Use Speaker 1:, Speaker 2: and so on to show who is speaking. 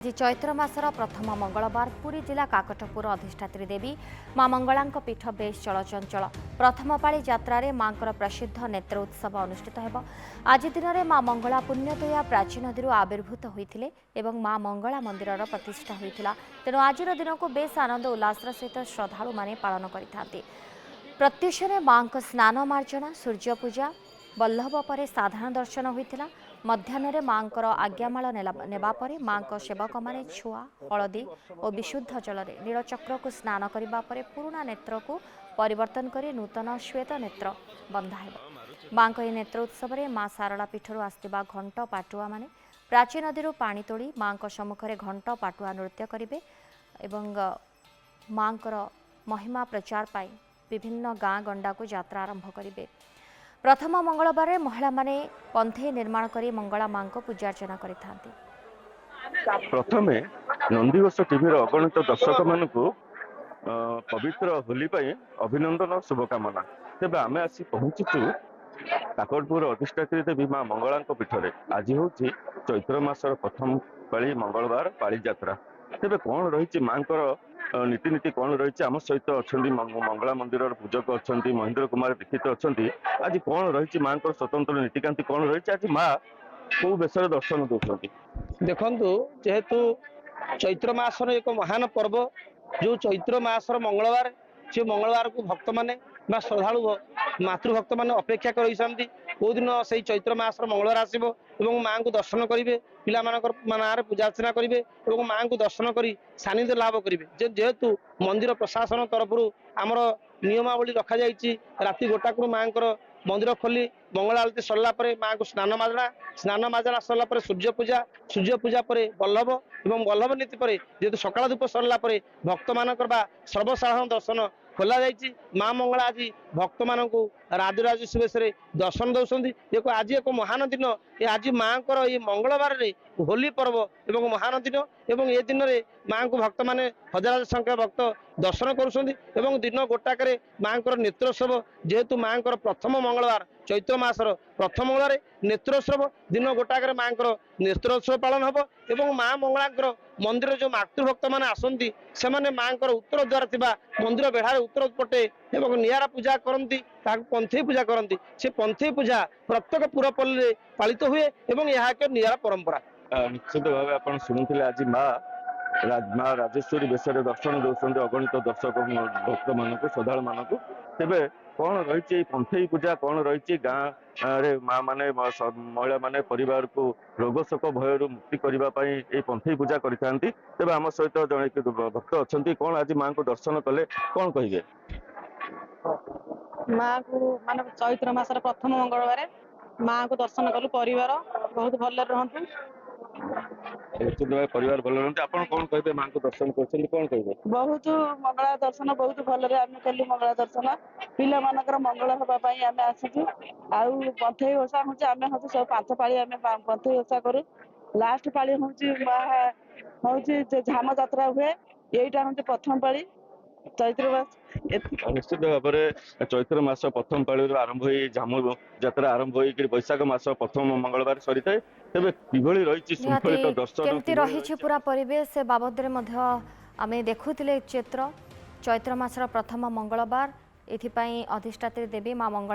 Speaker 1: आज चैत्र मासर प्रथम मंगलवार पुरी जिला काकटपुर अधिष्ठात्री देवी मां मंगला पीठ बेश चलचंचल प्रथम पाली यात्रा मां प्रसिद्ध नेत्र उत्सव अनुष्ठित हो। आज दिन में मां मंगला पुण्यतोया प्राची नदी आविर्भूत होते मां मंगला मंदिर प्रतिष्ठा होता। तेणु आज दिन को बेस आनंद उल्लास सहित श्रद्धालु माने पालन करते। प्रत्युष मां स्नान मार्जना सूर्य पूजा बल्लभ पर साधारण दर्शन होता। मध्याह्न मां आज्ञामाल नेबापर मां सेवक माने छुआ हलदी और विशुद्ध जल नीलचक्र को स्नान करने पर पुराणा नेत्र को परिवर्तन कर नूतन श्वेत नेत्र बंधा है। मां नेत्र उत्सव में मां सारला पीठर आसवा घंट पाटुआ माने प्राची नदी पानी तोड़ी मां सम्मुखें घंट पाटुआ नृत्य करेंगे। मां महिमा प्रचार पाई विभिन्न गाँ गंडा को यात्रा आरंभ करेंगे। प्रथम मंगलवार महिला माने पंथी निर्माण करी मंगला मां को पूजार्चना करिथांती।
Speaker 2: प्रथमे नंदीघोष टीवी अगणित दर्शक मानू पवित्र होली अभिनंदन और शुभकामना। तेज आम आसी पहुंचीचु काकटपुर अधिष्ठात्री देवी मां मंगला पीठरे। आज हूँ चैत्र मासर प्रथम पाली मंगलवार पाली यात्रा। तेज कौन रही मां नीतिनीति कौन रही आम सहित अच्छा मंगला मंदिर पूजक अच्छा महेंद्र कुमार दीक्षित अच्छा। आज कौन रही मां स्वतंत्र नीतिकांति कौन रही आज मां को बेसर दर्शन दौरान
Speaker 3: देखु जेहेतु चैत्र मासर एक महान पर्व जो चैत्र मासर मंगलवार से मंगलवार को भक्त माने श्रद्धालु मातृभक्त मैंने अपेक्षा कर कौ दिन से चैत्र मासर मंगलवार आसो माँ को दर्शन करेंगे पिला ना पूजार्चना करेंगे माँ को दर्शन कर सानिध्य लाभ करेंगे। जेहेतु मंदिर प्रशासन तरफ आमर नियमावली रखा जाइए राति गोटाक माँ मंदिर खोली मंगला आलती सरला माँ को स्नान माजना सरला सूर्य पूजा पर बल्लभ और बल्लभ नीति पर जेहेतु सकाल धूप सरला भक्त मान सर्वसाधारण दर्शन खोल जाइए। माँ मंगला आज भक्त मान राजराज सुवेश दर्शन दौरान एक आज एक महान दिन आज माँ ये मंगलवार होली पर्व एवं महान दिन एवं ए दिन में माँ को भक्त मैंने हजार संख्या भक्त दर्शन कर दिन गोटाक माँ नेत्रोत्सव जेहेतु माँ प्रथम मंगलवार चैत्र मासर प्रथम मंगलवार नेत्रोत्सव दिन गोटाक माँ नेत्रोत्सव पालन हम एवं माँ मंगला मंदिर जो मातृभक्त मैंने आसती से माँ उत्तर द्वार थी मंदिर बेढ़ार उत्तर पटे एवं निरा पूजा करती पंथई पूजा करती से पंथई पूजा प्रत्येक पुरपल्ली पालित हुए एवं यह एक निरा परंपरा।
Speaker 2: निश्चित भाव आप शुणुते आज माँ राजेश्वरी बेश दर्शन दौरान अगणित दर्शक भक्त मानक श्रद्धा मानक तेरे कौन रही पंथई पूजा कौन रही गाँव माँ माने महिला माने परिवार को रोग शोक भय मुक्ति करने पंथई पूजा करते। तेज आम सहित जड़े भक्त अच्छा कौन आज माँ को दर्शन कले कौन कहे
Speaker 4: माँ को मान चैत्र मासर प्रथम मंगलवार माँ को दर्शन कलु परिवार बहुत भल रहतु
Speaker 2: निश्चित भाव परिवार भल रही आप कौन कहे माँ को दर्शन कर कौन कहे
Speaker 4: बहुत मंगला दर्शन बहुत भल आम कलु मंगला दर्शन पिला मानकर मंगल हाँपाई आम आसीचु आउ पंथई ओषा हूँ आम हूँ सब 5 पाली आम पंथई ओषा करूँ लास्ट पाली हूँ हूँ झाम जात्रा हुए यहीटा हूँ प्रथम पाली चैत्र मास।
Speaker 2: निश्चित भाव में चैत्र मास प्रथम पाली आरंभ हो झामु यात्रा आरंभ हो बैशाख मास प्रथम मंगलवार सरी थाए। तेज किभली रही श्रृंखलित दर्शन
Speaker 1: केमती रही पूरा परिवेश से बाबद आम देखुले चैत्र मासर प्रथम मंगलवार एथिपाई अधिष्ठात्री देवी मां मंगला